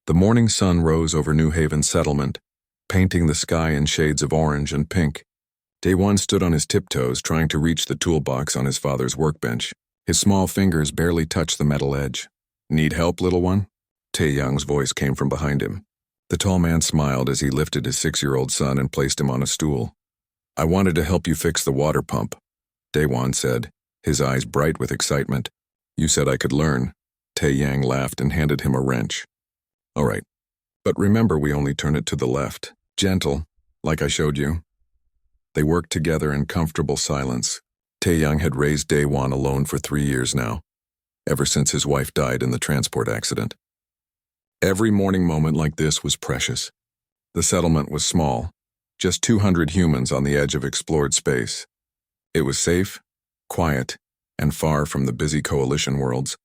The morning sun rose over New Haven settlement, painting the sky in shades of orange and pink. Day One stood on his tiptoes trying to reach the toolbox on his father's workbench. His small fingers barely touched the metal edge. "Need help, little one?" Tae-young's voice came from behind him. The tall man smiled as he lifted his 6-year-old son and placed him on a stool. "I wanted to help you fix the water pump," Daewon said, his eyes bright with excitement. "You said I could learn." Tae-yang laughed and handed him a wrench. "All right, but remember we only turn it to the left. Gentle, like I showed you." They worked together in comfortable silence. Tae-young had raised Daewon alone for 3 years now, ever since his wife died in the transport accident. Every morning moment like this was precious. The settlement was small, just 200 humans on the edge of explored space. It was safe, quiet, and far from the busy coalition worlds.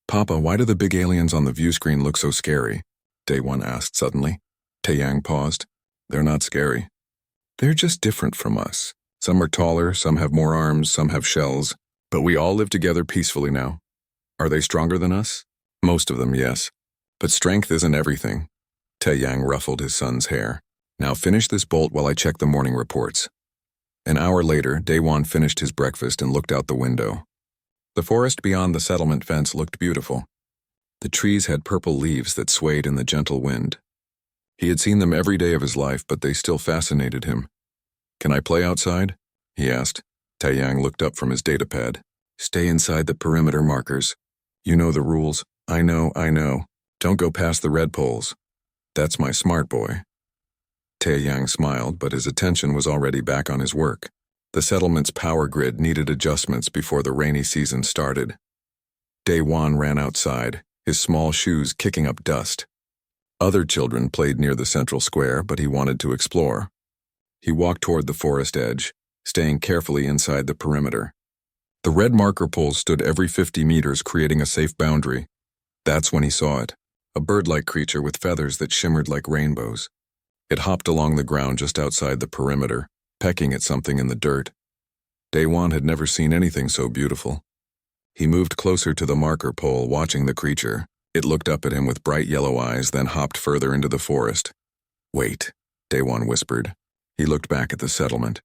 "Papa, why do the big aliens on the view screen look so scary?" Daewon asked suddenly. Tae-yang paused. "They're not scary. They're just different from us. Some are taller, some have more arms, some have shells, but we all live together peacefully now. Are they stronger than us? Most of them, yes. But strength isn't everything." Tae-yang ruffled his son's hair. "Now finish this bolt while I check the morning reports." An hour later, Daewon finished his breakfast and looked out the window. The forest beyond the settlement fence looked beautiful. The trees had purple leaves that swayed in the gentle wind. He had seen them every day of his life, but they still fascinated him. "Can I play outside?" he asked. Tae-yang looked up from his datapad. "Stay inside the perimeter markers. You know the rules." I know. Don't go past the red poles." "That's my smart boy." Tae-yang smiled, but his attention was already back on his work. The settlement's power grid needed adjustments before the rainy season started. Daewon ran outside, his small shoes kicking up dust. Other children played near the central square, but he wanted to explore. He walked toward the forest edge, staying carefully inside the perimeter. The red marker poles stood every 50 meters, creating a safe boundary. That's when he saw it, a bird-like creature with feathers that shimmered like rainbows. It hopped along the ground just outside the perimeter, pecking at something in the dirt. Daewon had never seen anything so beautiful. He moved closer to the marker pole, watching the creature. It looked up at him with bright yellow eyes, then hopped further into the forest. "Wait," Daewon whispered. He looked back at the settlement.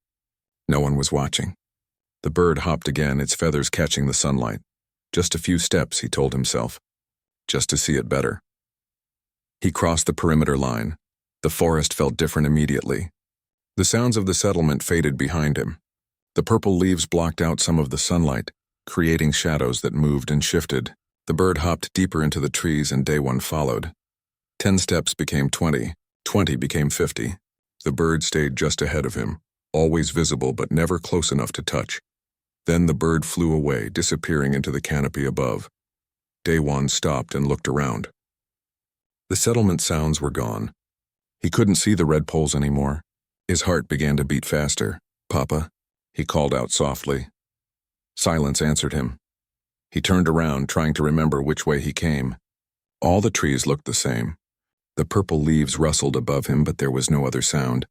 No one was watching. The bird hopped again, its feathers catching the sunlight. Just a few steps, he told himself, just to see it better. He crossed the perimeter line. The forest felt different immediately. The sounds of the settlement faded behind him. The purple leaves blocked out some of the sunlight, creating shadows that moved and shifted. The bird hopped deeper into the trees and Daewon followed. 10 steps became 20, 20 became 50. The bird stayed just ahead of him, always visible but never close enough to touch. Then the bird flew away, disappearing into the canopy above. Daewon stopped and looked around. The settlement sounds were gone. He couldn't see the red poles anymore. His heart began to beat faster. "Papa," he called out softly. Silence answered him. He turned around, trying to remember which way he came. All the trees looked the same. The purple leaves rustled above him, but there was no other sound.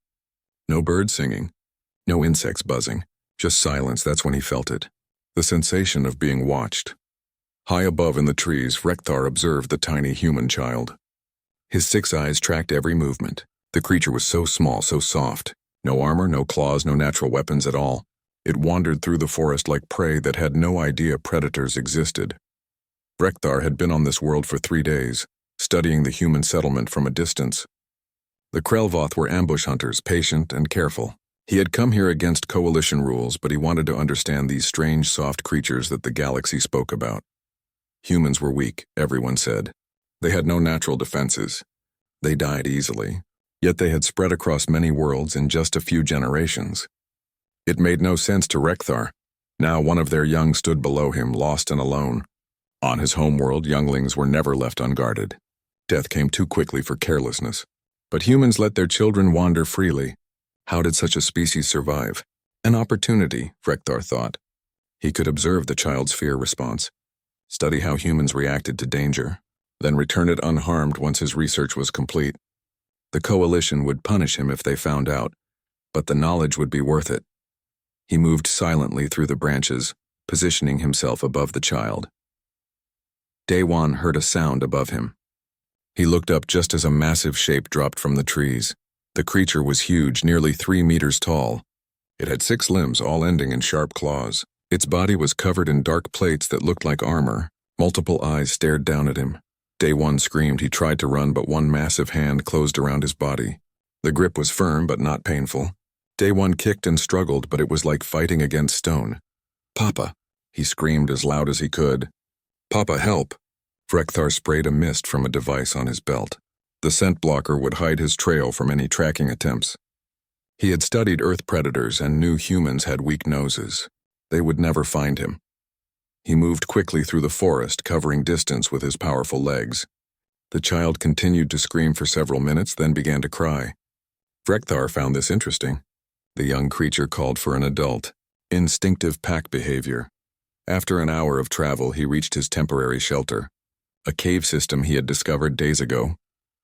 No birds singing. No insects buzzing. Just silence. That's when he felt it. The sensation of being watched. High above in the trees, Rekthar observed the tiny human child. His 6 eyes tracked every movement. The creature was so small, so soft. No armor, no claws, no natural weapons at all. It wandered through the forest like prey that had no idea predators existed. Rekthar had been on this world for 3 days, studying the human settlement from a distance. The Krelvoth were ambush hunters, patient and careful. He had come here against coalition rules, but he wanted to understand these strange, soft creatures that the galaxy spoke about. Humans were weak, everyone said. They had no natural defenses. They died easily. Yet they had spread across many worlds in just a few generations. It made no sense to Rekthar. Now one of their young stood below him, lost and alone. On his homeworld, younglings were never left unguarded. Death came too quickly for carelessness. But humans let their children wander freely. How did such a species survive? An opportunity, Rekthar thought. He could observe the child's fear response, study how humans reacted to danger, then return it unharmed once his research was complete. The coalition would punish him if they found out, but the knowledge would be worth it. He moved silently through the branches, positioning himself above the child. Daewon heard a sound above him. He looked up just as a massive shape dropped from the trees. The creature was huge, nearly 3 meters tall. It had 6 limbs, all ending in sharp claws. Its body was covered in dark plates that looked like armor. Multiple eyes stared down at him. Day One screamed. He tried to run, but one massive hand closed around his body. The grip was firm, but not painful. Day One kicked and struggled, but it was like fighting against stone. "Papa!" he screamed as loud as he could. "Papa, help!" Frekthar sprayed a mist from a device on his belt. The scent blocker would hide his trail from any tracking attempts. He had studied Earth predators and knew humans had weak noses. They would never find him. He moved quickly through the forest, covering distance with his powerful legs. The child continued to scream for several minutes, then began to cry. Frekthar found this interesting. The young creature called for an adult. Instinctive pack behavior. After an hour of travel, he reached his temporary shelter. A cave system he had discovered days ago,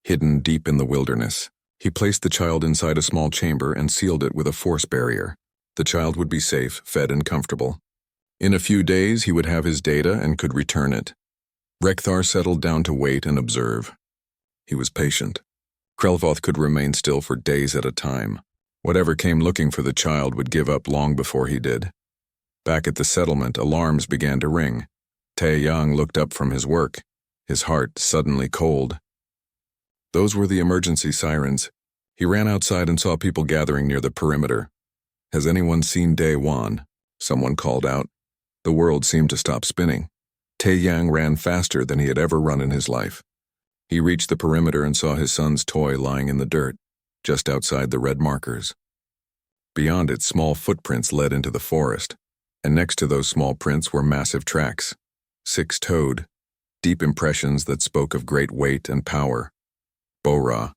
hidden deep in the wilderness. He placed the child inside a small chamber and sealed it with a force barrier. The child would be safe, fed, and comfortable. In a few days, he would have his data and could return it. Frekthar settled down to wait and observe. He was patient. Krelvoth could remain still for days at a time. Whatever came looking for the child would give up long before he did. Back at the settlement, alarms began to ring. Tae-Yang looked up from his work, his heart suddenly cold. Those were the emergency sirens. He ran outside and saw people gathering near the perimeter. "Has anyone seen Day One?" someone called out. The world seemed to stop spinning. Tae-Yang ran faster than he had ever run in his life. He reached the perimeter and saw his son's toy lying in the dirt, just outside the red markers. Beyond it, small footprints led into the forest, and next to those small prints were massive tracks, 6-toed, deep impressions that spoke of great weight and power. Bora,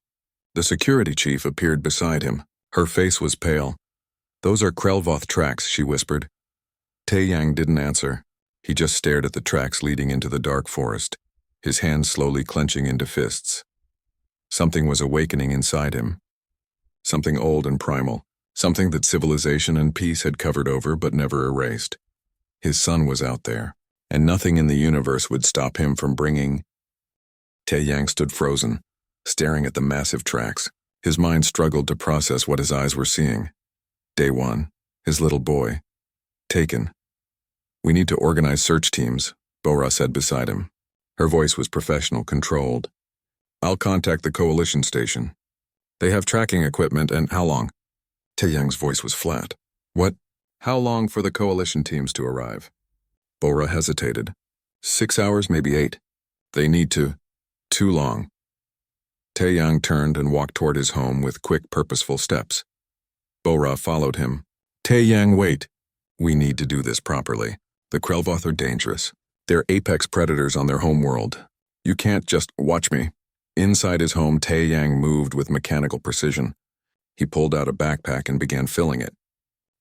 the security chief, appeared beside him. Her face was pale. "Those are Krelvoth tracks," she whispered. Tae-Yang didn't answer. He just stared at the tracks leading into the dark forest, his hands slowly clenching into fists. Something was awakening inside him. Something old and primal. Something that civilization and peace had covered over but never erased. His son was out there, and nothing in the universe would stop him from bringing. Tae-Yang stood frozen, staring at the massive tracks. His mind struggled to process what his eyes were seeing. Day One, his little boy, taken. "We need to organize search teams," Bora said beside him. Her voice was professional, controlled. "I'll contact the coalition station. They have tracking equipment and how long?" Tae-Yang's voice was flat. "What? How long for the coalition teams to arrive?" Bora hesitated. 6 hours, maybe 8. They need to. Too long. Tae-Yang turned and walked toward his home with quick, purposeful steps. Bora followed him. "Tae-Yang, wait. We need to do this properly. The Krelvoth are dangerous. They're apex predators on their home world. You can't just watch me." Inside his home, Tae-Yang moved with mechanical precision. He pulled out a backpack and began filling it.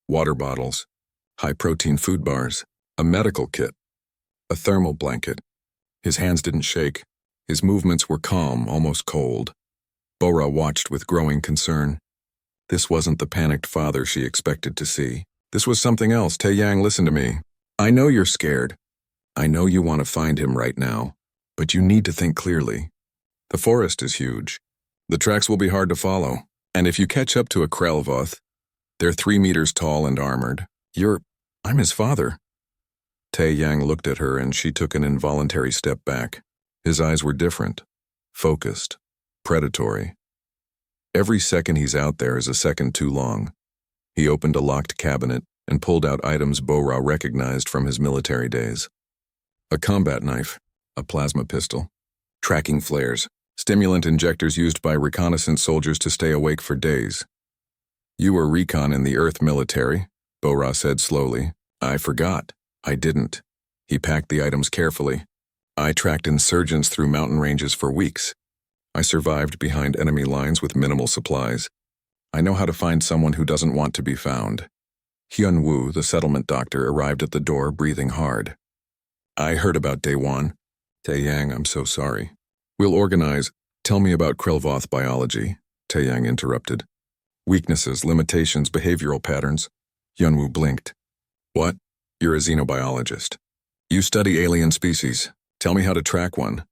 Water bottles, high-protein food bars, a medical kit, a thermal blanket. His hands didn't shake. His movements were calm, almost cold. Bora watched with growing concern. This wasn't the panicked father she expected to see. This was something else. "Tae-Yang, listen to me. I know you're scared. I know you want to find him right now, but you need to think clearly. The forest is huge. The tracks will be hard to follow, and if you catch up to a Krelvoth, they're 3 meters tall and armored. I'm his father." Tae-Yang looked at her and she took an involuntary step back. His eyes were different, focused, predatory. Every second he's out there is a second too long. He opened a locked cabinet and pulled out items Bora recognized from his military days. A combat knife, a plasma pistol, tracking flares, stimulant injectors used by reconnaissance soldiers to stay awake for days. "You were recon in the Earth military," Bora said slowly. "I forgot. I didn't." He packed the items carefully. "I tracked insurgents through mountain ranges for weeks. I survived behind enemy lines with minimal supplies. I know how to find someone who doesn't want to be found." Hyun-woo, the settlement doctor, arrived at the door, breathing hard. "I heard about Day One. Tae-Yang, I'm so sorry. We'll organize." "Tell me about Krelvoth biology," Tae-Yang interrupted. "Weaknesses, limitations, behavioral patterns." Hyun-woo blinked. "What? You're a xenobiologist. You study alien species. Tell me how to track one."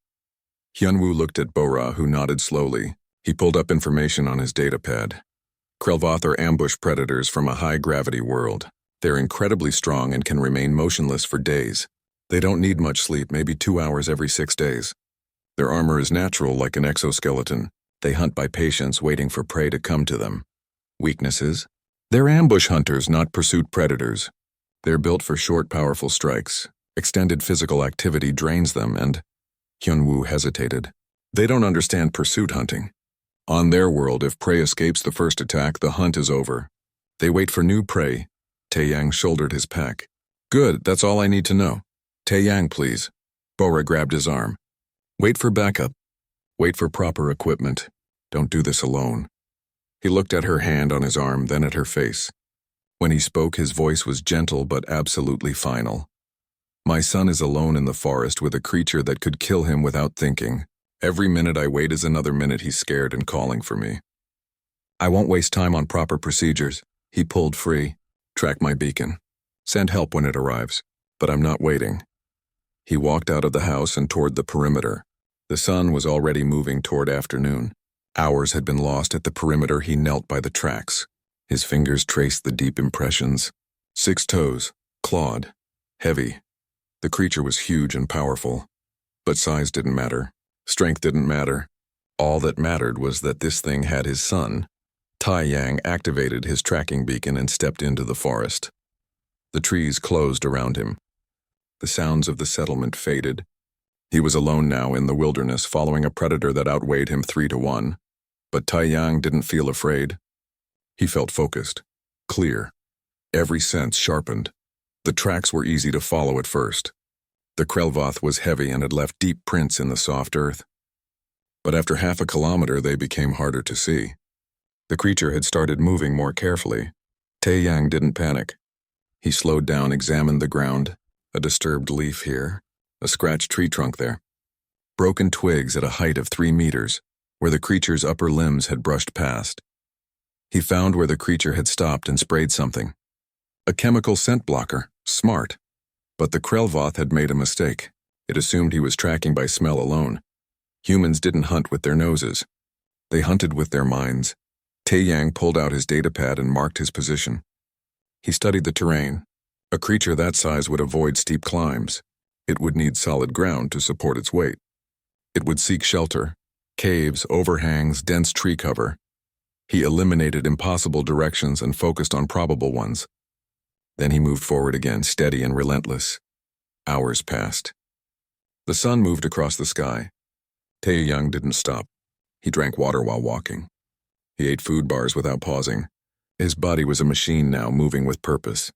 Hyunwoo looked at Bora, who nodded slowly. He pulled up information on his datapad. Krelvoth are ambush predators from a high-gravity world. They're incredibly strong and can remain motionless for days. They don't need much sleep, maybe 2 hours every 6 days. Their armor is natural, like an exoskeleton. They hunt by patience, waiting for prey to come to them. Weaknesses? They're ambush hunters, not pursuit predators. They're built for short, powerful strikes. Extended physical activity drains them, and Hyunwoo hesitated. They don't understand pursuit hunting. On their world, if prey escapes the first attack, the hunt is over. They wait for new prey. Taeyang shouldered his pack. Good, that's all I need to know. Taeyang, please. Bora grabbed his arm. Wait for backup. Wait for proper equipment. Don't do this alone. He looked at her hand on his arm, then at her face. When he spoke, his voice was gentle but absolutely final. My son is alone in the forest with a creature that could kill him without thinking. Every minute I wait is another minute he's scared and calling for me. I won't waste time on proper procedures. He pulled free. Track my beacon. Send help when it arrives. But I'm not waiting. He walked out of the house and toward the perimeter. The sun was already moving toward afternoon. Hours had been lost at the perimeter. He knelt by the tracks. His fingers traced the deep impressions. 6 toes, clawed, heavy. The creature was huge and powerful. But size didn't matter. Strength didn't matter. All that mattered was that this thing had his son. Taeyang activated his tracking beacon and stepped into the forest. The trees closed around him. The sounds of the settlement faded. He was alone now in the wilderness, following a predator that outweighed him 3-1. But Taeyang didn't feel afraid. He felt focused, clear, every sense sharpened. The tracks were easy to follow at first. The Krelvoth was heavy and had left deep prints in the soft earth. But after half a kilometer, they became harder to see. The creature had started moving more carefully. Taeyang didn't panic. He slowed down, examined the ground. A disturbed leaf here, a scratched tree trunk there. Broken twigs at a height of 3 meters, where the creature's upper limbs had brushed past. He found where the creature had stopped and sprayed something. A chemical scent blocker, smart. But the Krelvoth had made a mistake. It assumed he was tracking by smell alone. Humans didn't hunt with their noses. They hunted with their minds. Taeyang pulled out his datapad and marked his position. He studied the terrain. A creature that size would avoid steep climbs. It would need solid ground to support its weight. It would seek shelter, caves, overhangs, dense tree cover. He eliminated impossible directions and focused on probable ones. Then he moved forward again, steady and relentless. Hours passed. The sun moved across the sky. Taeyang didn't stop. He drank water while walking. He ate food bars without pausing. His body was a machine now, moving with purpose.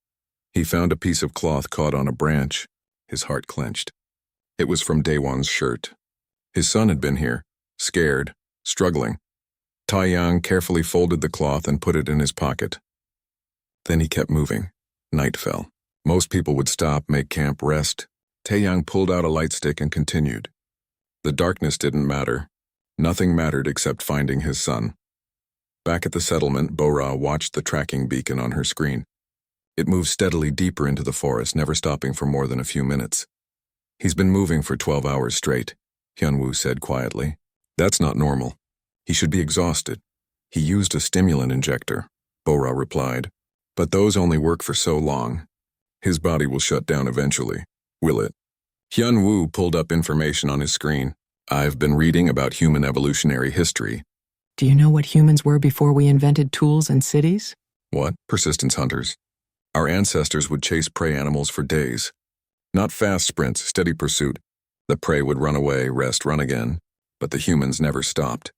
He found a piece of cloth caught on a branch. His heart clenched. It was from Daewon's shirt. His son had been here, scared, struggling. Taeyang carefully folded the cloth and put it in his pocket. Then he kept moving. Night fell. Most people would stop, make camp, rest. Taeyang pulled out a light stick and continued. The darkness didn't matter. Nothing mattered except finding his son. Back at the settlement, Bora watched the tracking beacon on her screen. It moved steadily deeper into the forest, never stopping for more than a few minutes. He's been moving for 12 hours straight, Hyunwoo said quietly. That's not normal. He should be exhausted. He used a stimulant injector, Bora replied. But those only work for so long. His body will shut down eventually, will it? Hyunwoo pulled up information on his screen. I've been reading about human evolutionary history. Do you know what humans were before we invented tools and cities? What? Persistence hunters. Our ancestors would chase prey animals for days. Not fast sprints, steady pursuit. The prey would run away, rest, run again. But the humans never stopped.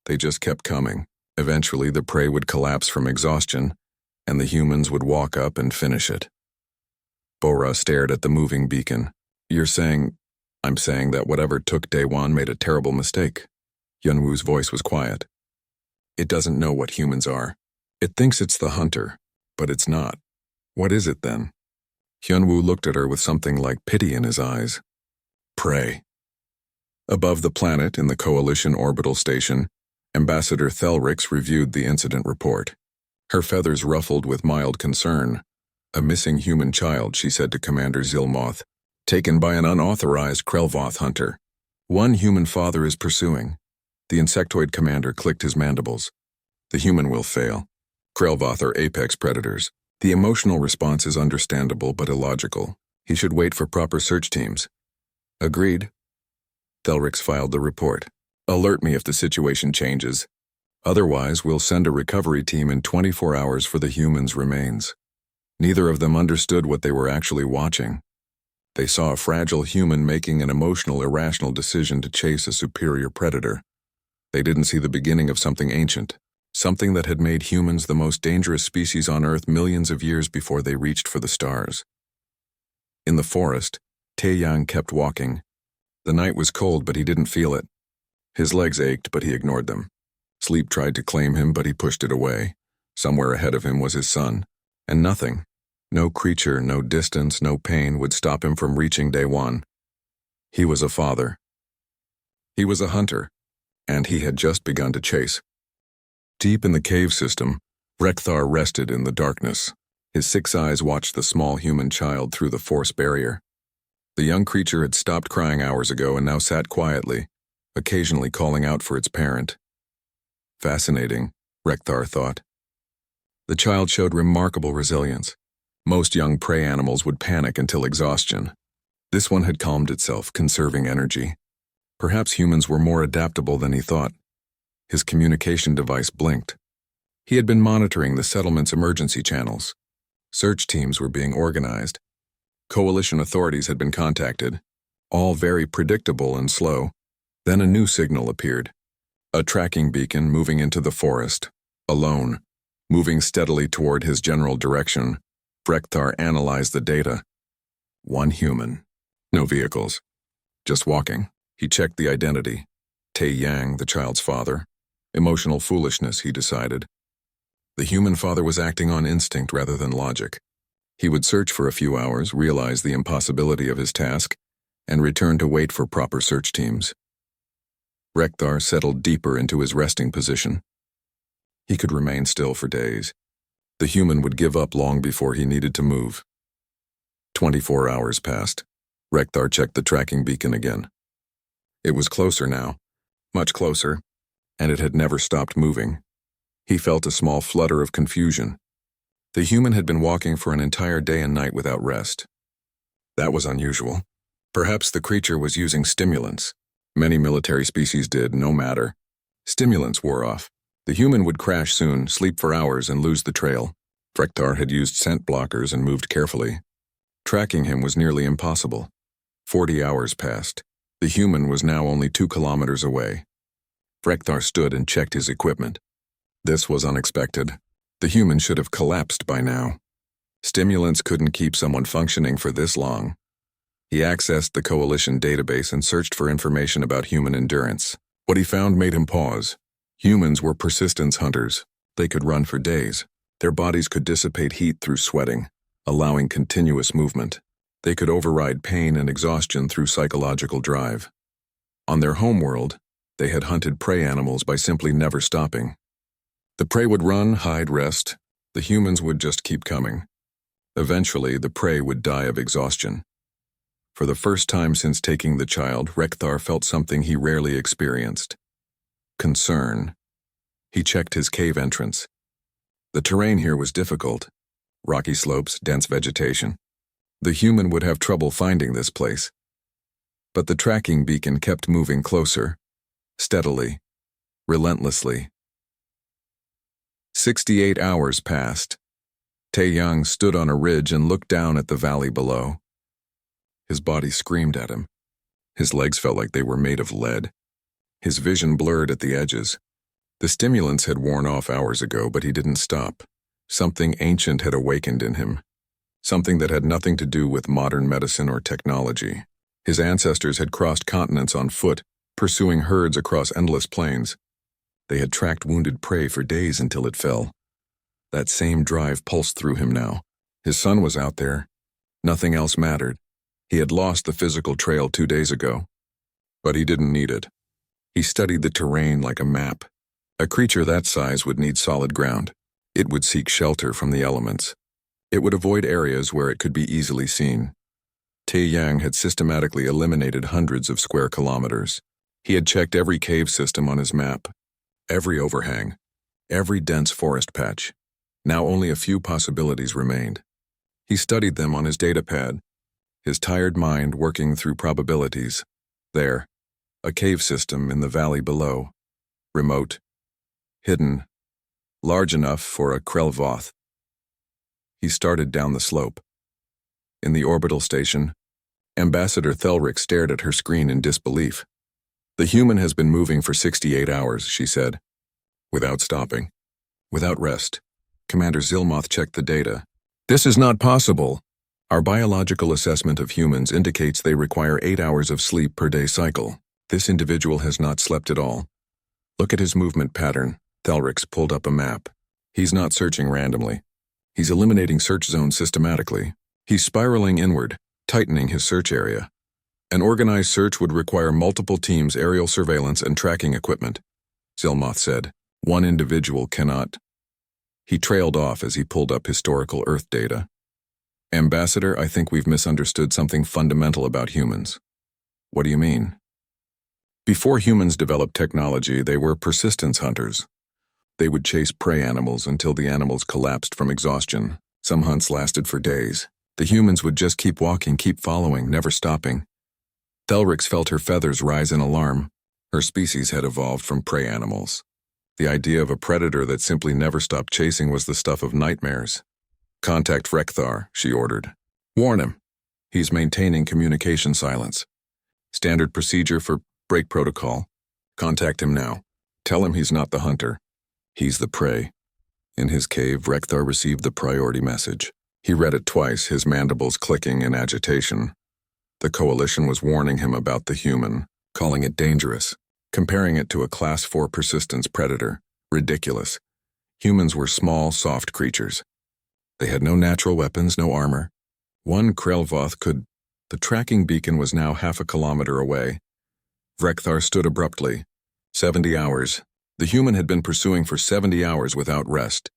They just kept coming. Eventually, the prey would collapse from exhaustion, and the humans would walk up and finish it. Bora stared at the moving beacon. You're saying... I'm saying that whatever took Daewon made a terrible mistake. Hyunwoo's voice was quiet. It doesn't know what humans are. It thinks it's the hunter, but it's not. What is it then? Hyunwoo looked at her with something like pity in his eyes. Prey. Above the planet, in the Coalition orbital station, Ambassador Thelrix reviewed the incident report. Her feathers ruffled with mild concern. A missing human child, she said to Commander Zilmoth, taken by an unauthorized Krelvoth hunter. One human father is pursuing. The insectoid commander clicked his mandibles. The human will fail. Krelvoth are apex predators. The emotional response is understandable but illogical. He should wait for proper search teams. Agreed. Thelrix filed the report. Alert me if the situation changes. Otherwise, we'll send a recovery team in 24 hours for the human's remains. Neither of them understood what they were actually watching. They saw a fragile human making an emotional, irrational decision to chase a superior predator. They didn't see the beginning of something ancient, something that had made humans the most dangerous species on Earth millions of years before they reached for the stars. In the forest, Taeyang kept walking. The night was cold, but he didn't feel it. His legs ached, but he ignored them. Sleep tried to claim him, but he pushed it away. Somewhere ahead of him was his son, and nothing, no creature, no distance, no pain would stop him from reaching day one. He was a father. He was a hunter, and he had just begun to chase. Deep in the cave system, Rekthar rested in the darkness. His 6 eyes watched the small human child through the force barrier. The young creature had stopped crying hours ago and now sat quietly, occasionally calling out for its parent. Fascinating, Rekthar thought. The child showed remarkable resilience. Most young prey animals would panic until exhaustion. This one had calmed itself, conserving energy. Perhaps humans were more adaptable than he thought. His communication device blinked. He had been monitoring the settlement's emergency channels. Search teams were being organized. Coalition authorities had been contacted, all very predictable and slow. Then a new signal appeared. A tracking beacon moving into the forest, alone, moving steadily toward his general direction. Rekthar analyzed the data. One human. No vehicles. Just walking. He checked the identity. Taeyang, the child's father. Emotional foolishness, he decided. The human father was acting on instinct rather than logic. He would search for a few hours, realize the impossibility of his task, and return to wait for proper search teams. Rekthar settled deeper into his resting position. He could remain still for days. The human would give up long before he needed to move. 24 hours passed. Rekthar checked the tracking beacon again. It was closer now, much closer, and it had never stopped moving. He felt a small flutter of confusion. The human had been walking for an entire day and night without rest. That was unusual. Perhaps the creature was using stimulants. Many military species did, no matter. Stimulants wore off. The human would crash soon, sleep for hours, and lose the trail. Rekthar had used scent blockers and moved carefully. Tracking him was nearly impossible. 40 hours passed. The human was now only 2 kilometers away. Rekthar stood and checked his equipment. This was unexpected. The human should have collapsed by now. Stimulants couldn't keep someone functioning for this long. He accessed the coalition database and searched for information about human endurance. What he found made him pause. Humans were persistence hunters. They could run for days. Their bodies could dissipate heat through sweating, allowing continuous movement. They could override pain and exhaustion through psychological drive. On their homeworld, they had hunted prey animals by simply never stopping. The prey would run, hide, rest. The humans would just keep coming. Eventually, the prey would die of exhaustion. For the first time since taking the child, Rekthar felt something he rarely experienced. Concern. He checked his cave entrance. The terrain here was difficult. Rocky slopes, dense vegetation. The human would have trouble finding this place. But the tracking beacon kept moving closer, steadily, relentlessly. 68 hours passed. Taeyang stood on a ridge and looked down at the valley below. His body screamed at him. His legs felt like they were made of lead. His vision blurred at the edges. The stimulants had worn off hours ago, but he didn't stop. Something ancient had awakened in him. Something that had nothing to do with modern medicine or technology. His ancestors had crossed continents on foot, pursuing herds across endless plains. They had tracked wounded prey for days until it fell. That same drive pulsed through him now. His son was out there. Nothing else mattered. He had lost the physical trail 2 days ago. But he didn't need it. He studied the terrain like a map. A creature that size would need solid ground. It would seek shelter from the elements. It would avoid areas where it could be easily seen. Taeyang had systematically eliminated hundreds of square kilometers. He had checked every cave system on his map, every overhang, every dense forest patch. Now only a few possibilities remained. He studied them on his datapad, his tired mind working through probabilities. There, a cave system in the valley below. Remote. Hidden. Large enough for a Krelvoth. He started down the slope. In the orbital station, Ambassador Thelric stared at her screen in disbelief. "The human has been moving for 68 hours, she said. Without stopping. Without rest. Commander Zilmoth checked the data. "This is not possible. Our biological assessment of humans indicates they require 8 hours of sleep per day cycle. This individual has not slept at all. Look at his movement pattern." Thelrix pulled up a map. "He's not searching randomly. He's eliminating search zones systematically. He's spiraling inward, tightening his search area. An organized search would require multiple teams' aerial surveillance and tracking equipment," Zilmoth said. "One individual cannot." He trailed off as he pulled up historical Earth data. "Ambassador, I think we've misunderstood something fundamental about humans." "What do you mean?" Before humans developed technology, they were persistence hunters. They would chase prey animals until the animals collapsed from exhaustion. Some hunts lasted for days. The humans would just keep walking, keep following, never stopping. Thelrix felt her feathers rise in alarm. Her species had evolved from prey animals. The idea of a predator that simply never stopped chasing was the stuff of nightmares. "Contact Rekthar," she ordered. "Warn him. He's maintaining communication silence. Standard procedure for break protocol. Contact him now. Tell him he's not the hunter. He's the prey." In his cave, Rekthar received the priority message. He read it twice, his mandibles clicking in agitation. The Coalition was warning him about the human, calling it dangerous, comparing it to a Class 4 persistence predator. Ridiculous. Humans were small, soft creatures. They had no natural weapons, no armor. One Krelvoth could... The tracking beacon was now half a kilometer away. Rekthar stood abruptly. 70 hours. The human had been pursuing for 70 hours without rest.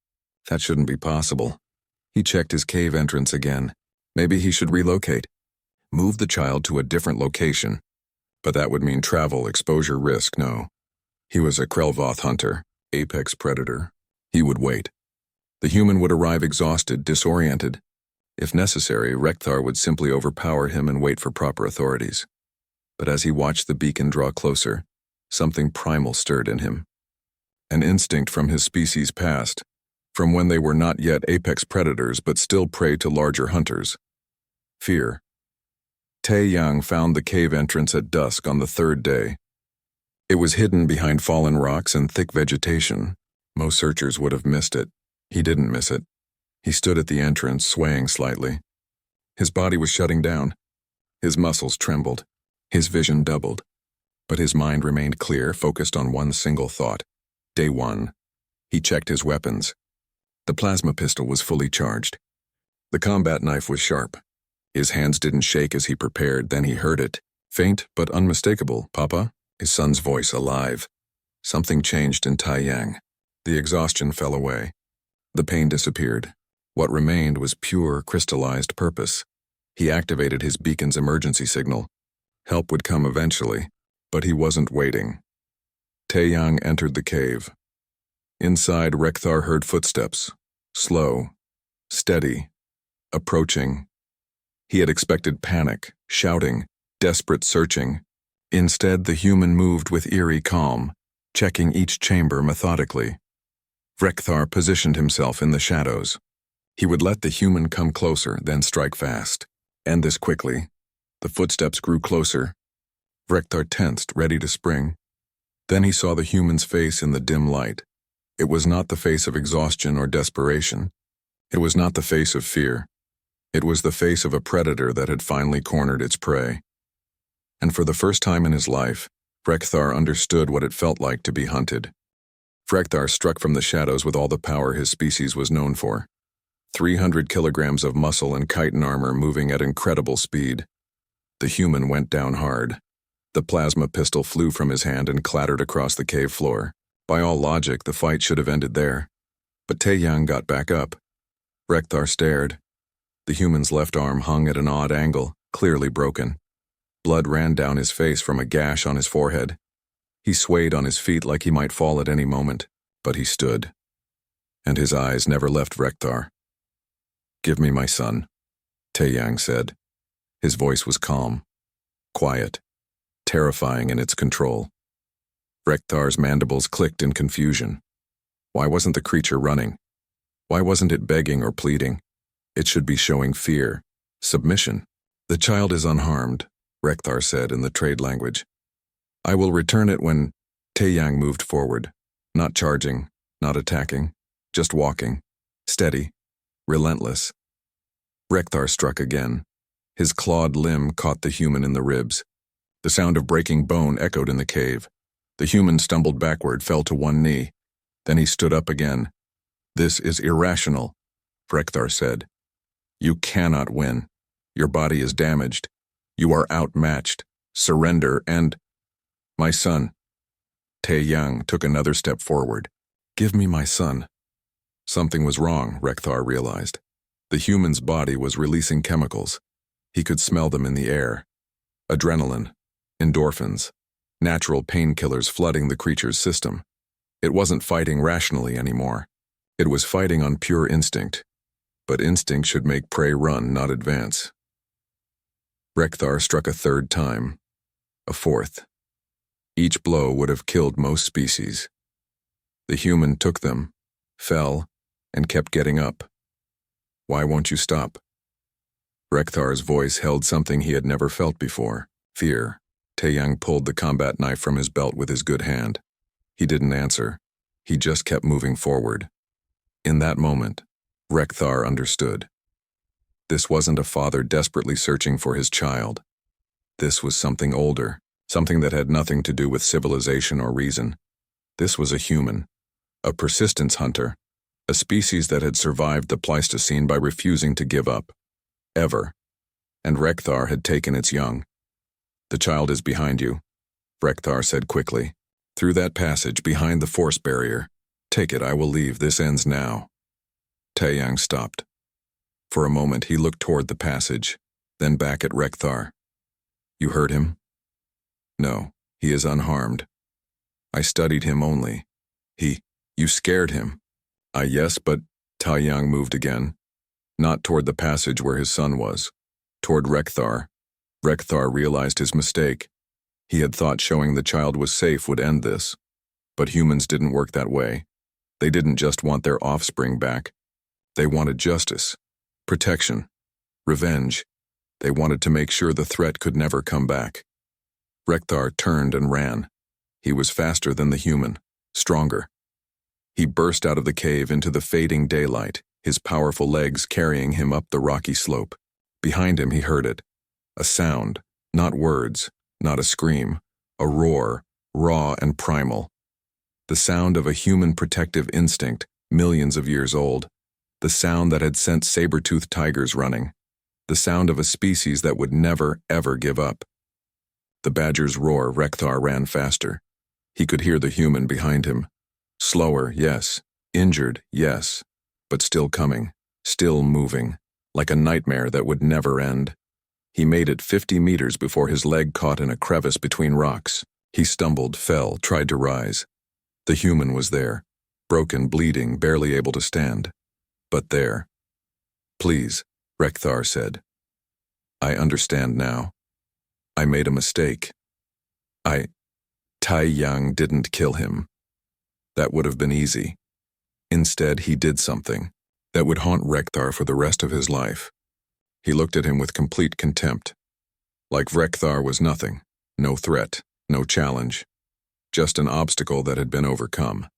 That shouldn't be possible. He checked his cave entrance again. Maybe he should relocate. Move the child to a different location. But that would mean travel, exposure, risk. No. He was a Krelvoth hunter, apex predator. He would wait. The human would arrive exhausted, disoriented. If necessary, Rekthar would simply overpower him and wait for proper authorities. But as he watched the beacon draw closer, something primal stirred in him. An instinct from his species' past, from when they were not yet apex predators but still prey to larger hunters. Fear. Tae-Yang found the cave entrance at dusk on the third day. It was hidden behind fallen rocks and thick vegetation. Most searchers would have missed it. He didn't miss it. He stood at the entrance, swaying slightly. His body was shutting down. His muscles trembled. His vision doubled. But his mind remained clear, focused on one single thought. Day 1. He checked his weapons. The plasma pistol was fully charged. The combat knife was sharp. His hands didn't shake as he prepared, then he heard it. Faint but unmistakable. "Papa?" His son's voice alive. Something changed in Tae-Yang. The exhaustion fell away. The pain disappeared. What remained was pure, crystallized purpose. He activated his beacon's emergency signal. Help would come eventually, but he wasn't waiting. Tae-Yang entered the cave. Inside, Rekthar heard footsteps. Slow. Steady. Approaching. He had expected panic, shouting, desperate searching. Instead, the human moved with eerie calm, checking each chamber methodically. Rekthar positioned himself in the shadows. He would let the human come closer, then strike fast. End this quickly. The footsteps grew closer. Rekthar tensed, ready to spring. Then he saw the human's face in the dim light. It was not the face of exhaustion or desperation. It was not the face of fear. It was the face of a predator that had finally cornered its prey. And for the first time in his life, Rekthar understood what it felt like to be hunted. Rekthar struck from the shadows with all the power his species was known for. 300 kilograms of muscle and chitin armor moving at incredible speed. The human went down hard. The plasma pistol flew from his hand and clattered across the cave floor. By all logic, the fight should have ended there. But Tae-Yang got back up. Rekthar stared. The human's left arm hung at an odd angle, clearly broken. Blood ran down his face from a gash on his forehead. He swayed on his feet like he might fall at any moment, but he stood, and his eyes never left Rekthar. "Give me my son," Taeyang said. His voice was calm, quiet, terrifying in its control. Rekthar's mandibles clicked in confusion. Why wasn't the creature running? Why wasn't it begging or pleading? It should be showing fear, submission. "The child is unharmed," Rekthar said in the trade language. "I will return it when—" Taeyang moved forward, not charging, not attacking, just walking, steady, relentless. Rekthar struck again. His clawed limb caught the human in the ribs. The sound of breaking bone echoed in the cave. The human stumbled backward, fell to one knee. Then he stood up again. "This is irrational," Rekthar said. "You cannot win. Your body is damaged. You are outmatched. Surrender and—" "My son." Taeyang took another step forward. "Give me my son." Something was wrong, Rekthar realized. The human's body was releasing chemicals. He could smell them in the air. Adrenaline, endorphins, natural painkillers flooding the creature's system. It wasn't fighting rationally anymore. It was fighting on pure instinct. But instinct should make prey run, not advance. Rekthar struck a third time, a fourth. Each blow would have killed most species. The human took them, fell, and kept getting up. "Why won't you stop?" Rekthar's voice held something he had never felt before, fear. Taeyang pulled the combat knife from his belt with his good hand. He didn't answer. He just kept moving forward. In that moment, Rekthar understood. This wasn't a father desperately searching for his child. This was something older, something that had nothing to do with civilization or reason. This was a human, a persistence hunter, a species that had survived the Pleistocene by refusing to give up. Ever. And Rekthar had taken its young. "The child is behind you," Rekthar said quickly. "Through that passage behind the force barrier. Take it, I will leave. This ends now." Taeyang stopped. For a moment he looked toward the passage, then back at Rekthar. "You hurt him?" "No, he is unharmed. I studied him only. You scared him." Yes, but—" Taeyang moved again. Not toward the passage where his son was. Toward Rekthar. Rekthar realized his mistake. He had thought showing the child was safe would end this. But humans didn't work that way. They didn't just want their offspring back. They wanted justice, protection, revenge. They wanted to make sure the threat could never come back. Rekthar turned and ran. He was faster than the human, stronger. He burst out of the cave into the fading daylight, his powerful legs carrying him up the rocky slope. Behind him he heard it. A sound, not words, not a scream, a roar, raw and primal. The sound of a human protective instinct, millions of years old. The sound that had sent saber-toothed tigers running. The sound of a species that would never, ever give up. The badger's roar, Rekthar ran faster. He could hear the human behind him. Slower, yes. Injured, yes. But still coming, still moving, like a nightmare that would never end. He made it 50 meters before his leg caught in a crevice between rocks. He stumbled, fell, tried to rise. The human was there, broken, bleeding, barely able to stand. But there. "Please," Rekthar said. "I understand now. I made a mistake. Taeyang didn't kill him. That would have been easy. Instead, he did something that would haunt Rekthar for the rest of his life." He looked at him with complete contempt. Like Rekthar was nothing, no threat, no challenge, just an obstacle that had been overcome.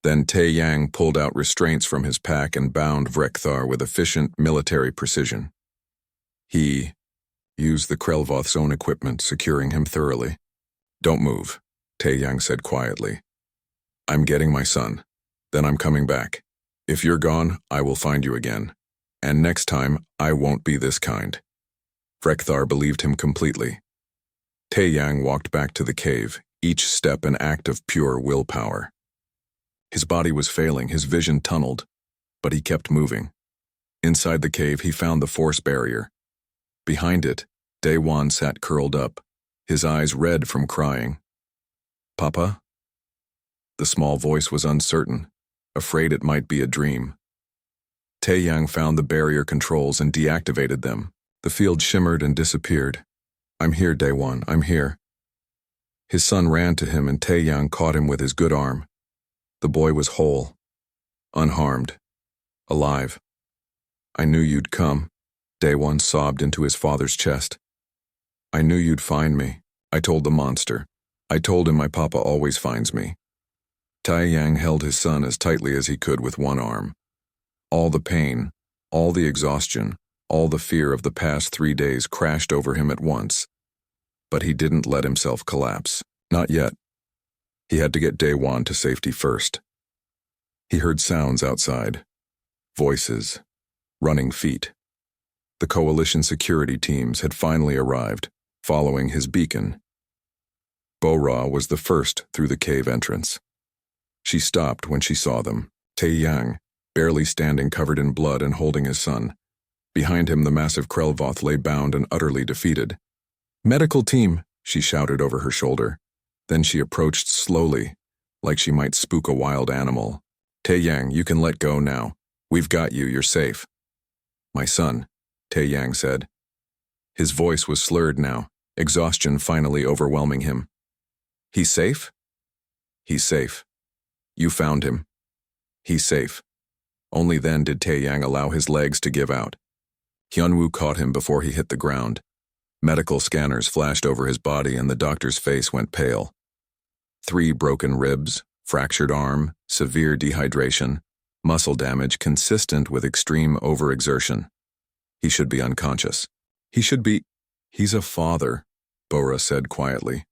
Then Taeyang pulled out restraints from his pack and bound Rekthar with efficient military precision. He used the Krelvoth's own equipment, securing him thoroughly. "Don't move," Taeyang said quietly. "I'm getting my son. Then I'm coming back. If you're gone, I will find you again. And next time, I won't be this kind." Rekthar believed him completely. Taeyang walked back to the cave, each step an act of pure willpower. His body was failing, his vision tunneled, but he kept moving. Inside the cave, he found the force barrier. Behind it, Daewon sat curled up, his eyes red from crying. Papa? The small voice was uncertain, afraid it might be a dream. Taeyang found the barrier controls and deactivated them. The field shimmered and disappeared. I'm here, Daewon, I'm here. His son ran to him and Taeyang caught him with his good arm. The boy was whole, unharmed, alive. I knew you'd come, Daewon sobbed into his father's chest. I knew you'd find me. I told the monster. I told him my papa always finds me. Taeyang held his son as tightly as he could with one arm. All the pain, all the exhaustion, all the fear of the past 3 days crashed over him at once. But he didn't let himself collapse. Not yet. He had to get Daewon to safety first. He heard sounds outside. Voices. Running feet. The coalition security teams had finally arrived, following his beacon. Bo-Ra was the first through the cave entrance. She stopped when she saw them. Taeyang, barely standing covered in blood and holding his son. Behind him the massive Krelvoth lay bound and utterly defeated. Medical team, she shouted over her shoulder. Then she approached slowly, like she might spook a wild animal. Taeyang, you can let go now. We've got you, you're safe. My son, Taeyang said. His voice was slurred now, exhaustion finally overwhelming him. He's safe? He's safe. You found him. He's safe. Only then did Taeyang allow his legs to give out. Hyunwoo caught him before he hit the ground. Medical scanners flashed over his body and the doctor's face went pale. 3 broken ribs, fractured arm, severe dehydration, muscle damage consistent with extreme overexertion. He should be unconscious. He's a father, Bo-Ra said quietly.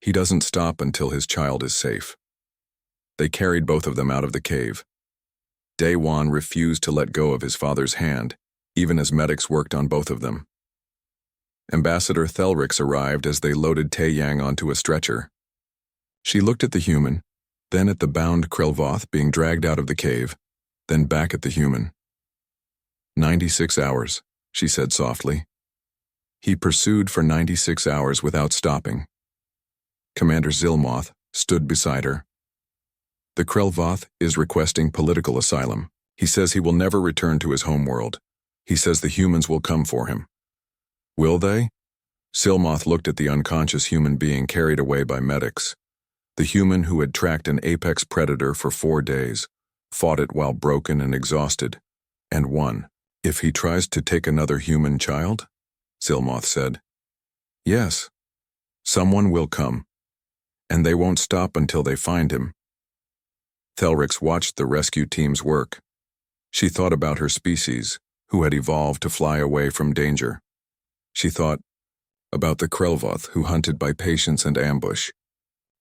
He doesn't stop until his child is safe. They carried both of them out of the cave. Daewon refused to let go of his father's hand, even as medics worked on both of them. Ambassador Thelrix arrived as they loaded Taeyang onto a stretcher. She looked at the human, then at the bound Krelvoth being dragged out of the cave, then back at the human. 96 hours, she said softly. He pursued for 96 hours without stopping. Commander Zilmoth stood beside her. The Krelvoth is requesting political asylum. He says he will never return to his homeworld. He says the humans will come for him. Will they? Zilmoth looked at the unconscious human being carried away by medics. The human who had tracked an apex predator for 4 days, fought it while broken and exhausted, and won. If he tries to take another human child? Zilmoth said. Yes. Someone will come. And they won't stop until they find him. Thelrix watched the rescue team's work. She thought about her species, who had evolved to fly away from danger. She thought about the Krelvoth who hunted by patience and ambush.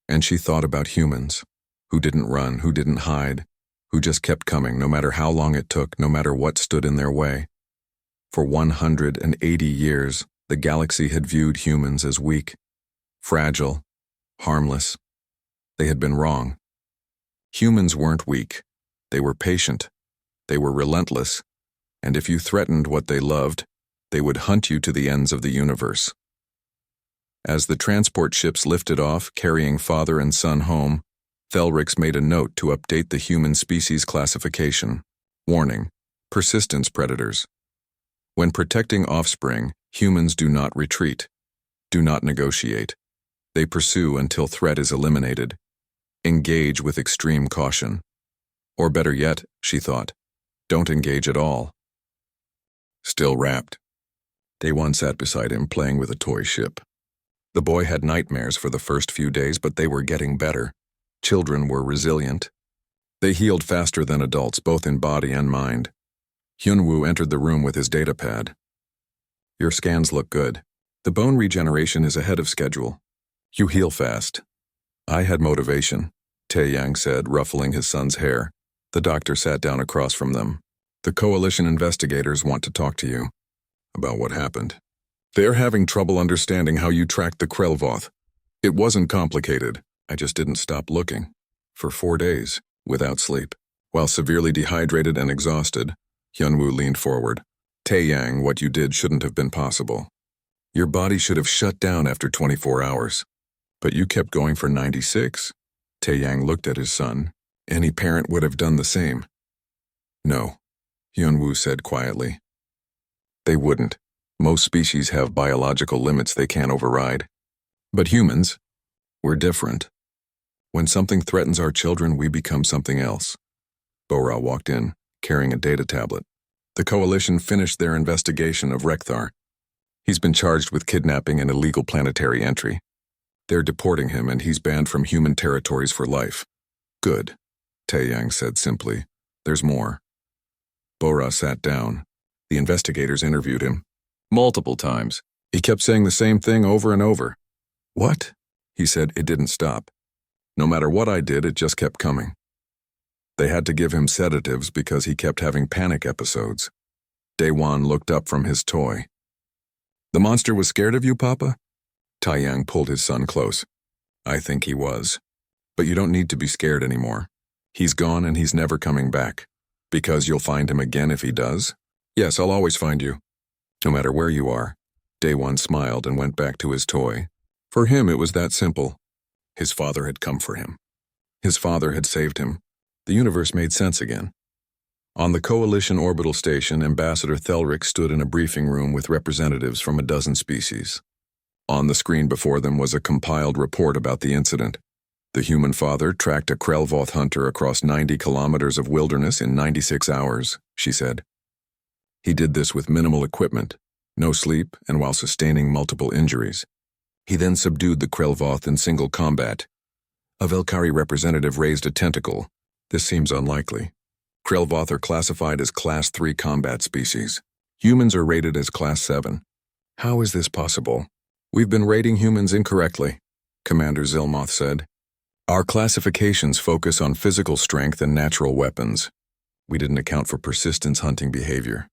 And she thought about humans, who didn't run, who didn't hide, who just kept coming no matter how long it took, no matter what stood in their way. For 180 years, the galaxy had viewed humans as weak, fragile, harmless. They had been wrong. Humans weren't weak. They were patient. They were relentless. And if you threatened what they loved, they would hunt you to the ends of the universe. As the transport ships lifted off, carrying father and son home, Thelrix made a note to update the human species classification. Warning: persistence predators. When protecting offspring, humans do not retreat, do not negotiate. They pursue until threat is eliminated. Engage with extreme caution. Or better yet, she thought, don't engage at all. Still wrapped. Daewon sat beside him, playing with a toy ship. The boy had nightmares for the first few days, but they were getting better. Children were resilient. They healed faster than adults, both in body and mind. Hyunwoo entered the room with his datapad. Your scans look good. The bone regeneration is ahead of schedule. You heal fast. I had motivation, Taeyang said, ruffling his son's hair. The doctor sat down across from them. The coalition investigators want to talk to you about what happened. They're having trouble understanding how you tracked the Krelvoth. It wasn't complicated. I just didn't stop looking. For 4 days, without sleep. While severely dehydrated and exhausted, Hyunwoo leaned forward. Taeyang, what you did shouldn't have been possible. Your body should have shut down after 24 hours. But you kept going for 96. Taeyang looked at his son. Any parent would have done the same. No, Hyunwoo said quietly. They wouldn't. Most species have biological limits they can't override. But humans, we're different. When something threatens our children, we become something else. Bora walked in, carrying a data tablet. The Coalition finished their investigation of Rekthar. He's been charged with kidnapping and illegal planetary entry. They're deporting him and he's banned from human territories for life. Good, Taeyang said simply. There's more. Bora sat down. The investigators interviewed him. Multiple times. He kept saying the same thing over and over. What? He said. It didn't stop. No matter what I did, it just kept coming. They had to give him sedatives because he kept having panic episodes. Daewon looked up from his toy. The monster was scared of you, Papa? Taeyang pulled his son close. I think he was. But you don't need to be scared anymore. He's gone and he's never coming back. Because you'll find him again if he does? Yes, I'll always find you. No matter where you are. Daewon smiled and went back to his toy. For him, it was that simple. His father had come for him. His father had saved him. The universe made sense again. On the Coalition orbital station, Ambassador Thelric stood in a briefing room with representatives from a dozen species. On the screen before them was a compiled report about the incident. The human father tracked a Krelvoth hunter across 90 kilometers of wilderness in 96 hours, she said. He did this with minimal equipment, no sleep, and while sustaining multiple injuries. He then subdued the Krelvoth in single combat. A Velkari representative raised a tentacle. This seems unlikely. Krelvoth are classified as Class 3 combat species. Humans are rated as Class 7. How is this possible? We've been rating humans incorrectly, Commander Zilmoth said. Our classifications focus on physical strength and natural weapons. We didn't account for persistence hunting behavior.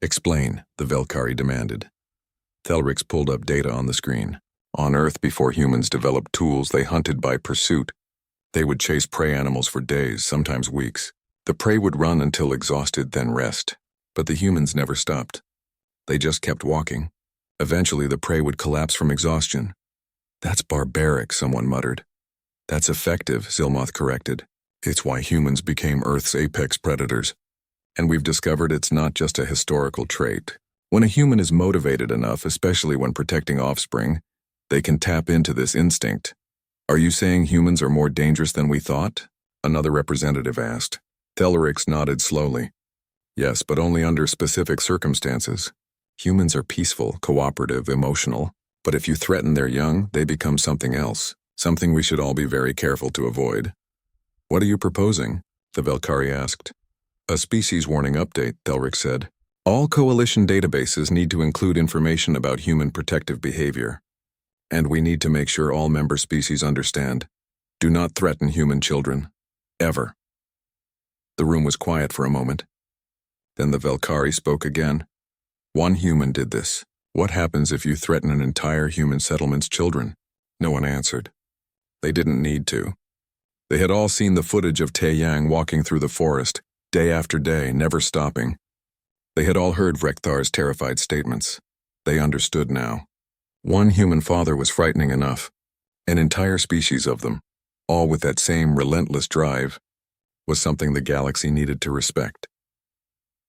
Explain, the Velkari demanded. Thelrix pulled up data on the screen. On Earth, before humans developed tools, they hunted by pursuit. They would chase prey animals for days, sometimes weeks. The prey would run until exhausted, then rest. But the humans never stopped. They just kept walking. Eventually, the prey would collapse from exhaustion. That's barbaric, someone muttered. That's effective, Zilmoth corrected. It's why humans became Earth's apex predators. And we've discovered it's not just a historical trait. When a human is motivated enough, especially when protecting offspring, they can tap into this instinct. Are you saying humans are more dangerous than we thought? Another representative asked. Thelrix nodded slowly. Yes, but only under specific circumstances. Humans are peaceful, cooperative, emotional. But if you threaten their young, they become something else. Something we should all be very careful to avoid. What are you proposing? The Velkari asked. A species warning update, Thelrix said. All Coalition databases need to include information about human protective behavior. And we need to make sure all member species understand. Do not threaten human children. Ever. The room was quiet for a moment. Then the Velkari spoke again. One human did this. What happens if you threaten an entire human settlement's children? No one answered. They didn't need to. They had all seen the footage of Taeyang walking through the forest, day after day, never stopping. They had all heard Vrekthar's terrified statements. They understood now. One human father was frightening enough. An entire species of them, all with that same relentless drive, was something the galaxy needed to respect.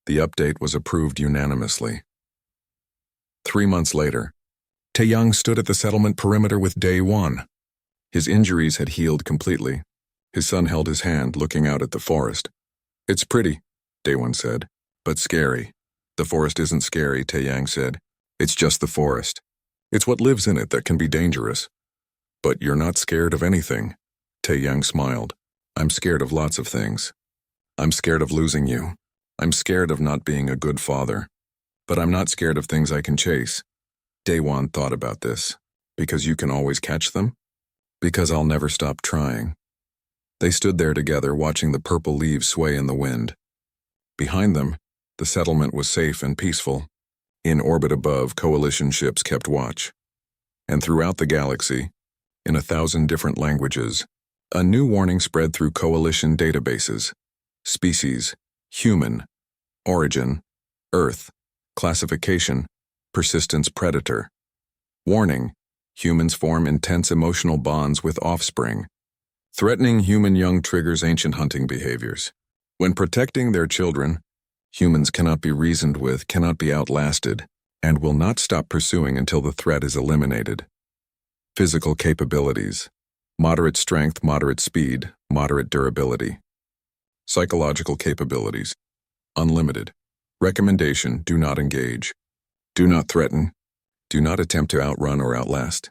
The update was approved unanimously. 3 months later, Taeyang stood at the settlement perimeter with Daewon. His injuries had healed completely. His son held his hand, looking out at the forest. It's pretty, Daewon said, but scary. The forest isn't scary, Taeyang said. It's just the forest. It's what lives in it that can be dangerous. But you're not scared of anything. Taeyang smiled. I'm scared of lots of things. I'm scared of losing you. I'm scared of not being a good father. But I'm not scared of things I can chase. Daewon thought about this. Because you can always catch them? Because I'll never stop trying. They stood there together, watching the purple leaves sway in the wind. Behind them, the settlement was safe and peaceful. In orbit above, Coalition ships kept watch. And throughout the galaxy, in 1,000 different languages, a new warning spread through Coalition databases. Species, human. Origin, Earth. Classification, persistence predator. Warning, Humans form intense emotional bonds with offspring. Threatening human young triggers ancient hunting behaviors. When protecting their children, humans cannot be reasoned with, cannot be outlasted, and will not stop pursuing until the threat is eliminated. Physical capabilities. Moderate strength, moderate speed, moderate durability. Psychological capabilities. Unlimited. Recommendation: do not engage. Do not threaten. Do not attempt to outrun or outlast.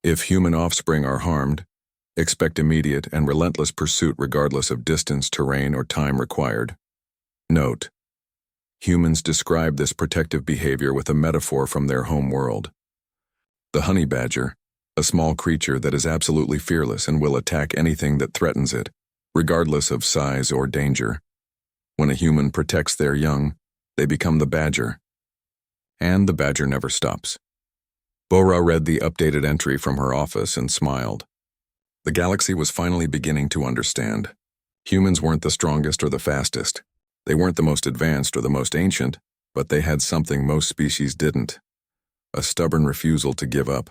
If human offspring are harmed, expect immediate and relentless pursuit regardless of distance, terrain, or time required. Note: humans describe this protective behavior with a metaphor from their home world. The honey badger, a small creature that is absolutely fearless and will attack anything that threatens it, regardless of size or danger. When a human protects their young, they become the badger. And the badger never stops. Bora read the updated entry from her office and smiled. The galaxy was finally beginning to understand. Humans weren't the strongest or the fastest. They weren't the most advanced or the most ancient, but they had something most species didn't: a stubborn refusal to give up,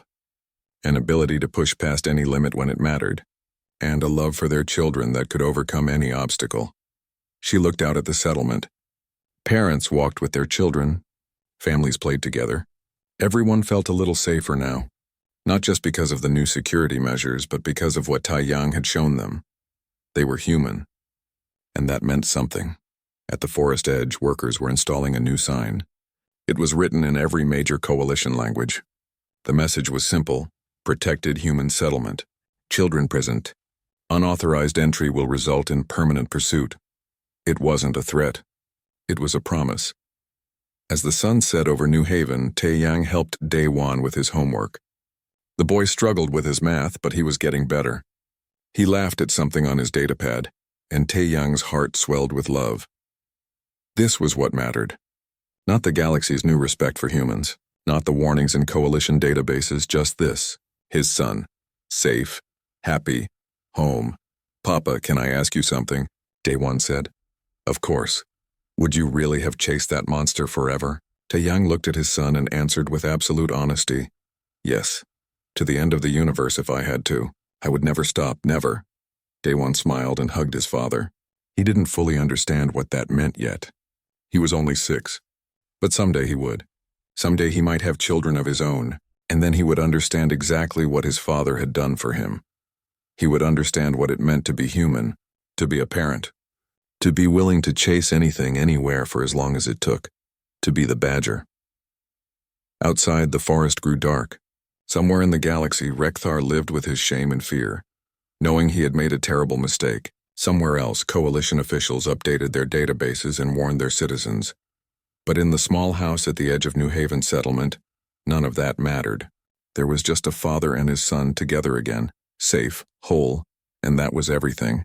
an ability to push past any limit when it mattered, and a love for their children that could overcome any obstacle. She looked out at the settlement. Parents walked with their children. Families played together. Everyone felt a little safer now, not just because of the new security measures, but because of what Tai Yang had shown them. They were human, and that meant something. At the forest edge, workers were installing a new sign. It was written in every major coalition language. The message was simple: protected human settlement. Children present. Unauthorized entry will result in permanent pursuit. It wasn't a threat. It was a promise. As the sun set over New Haven, Tai Yang helped Daewon with his homework. The boy struggled with his math, but he was getting better. He laughed at something on his datapad, and Tai Yang's heart swelled with love. This was what mattered. Not the galaxy's new respect for humans, not the warnings in coalition databases, just this: his son. Safe, happy, home. "Papa, can I ask you something?" Daewon said. "Of course. Would you really have chased that monster forever?" Tai Yang looked at his son and answered with absolute honesty. "Yes. To the end of the universe if I had to. I would never stop, never." Daewon smiled and hugged his father. He didn't fully understand what that meant yet. He was only 6. But someday he would. Someday he might have children of his own, and then he would understand exactly what his father had done for him. He would understand what it meant to be human, to be a parent, to be willing to chase anything, anywhere for as long as it took, to be the badger. Outside, the forest grew dark. Somewhere in the galaxy, Rekthar lived with his shame and fear, knowing he had made a terrible mistake. Somewhere else, coalition officials updated their databases and warned their citizens. But in the small house at the edge of New Haven settlement, none of that mattered. There was just a father and his son together again, safe, whole, and that was everything.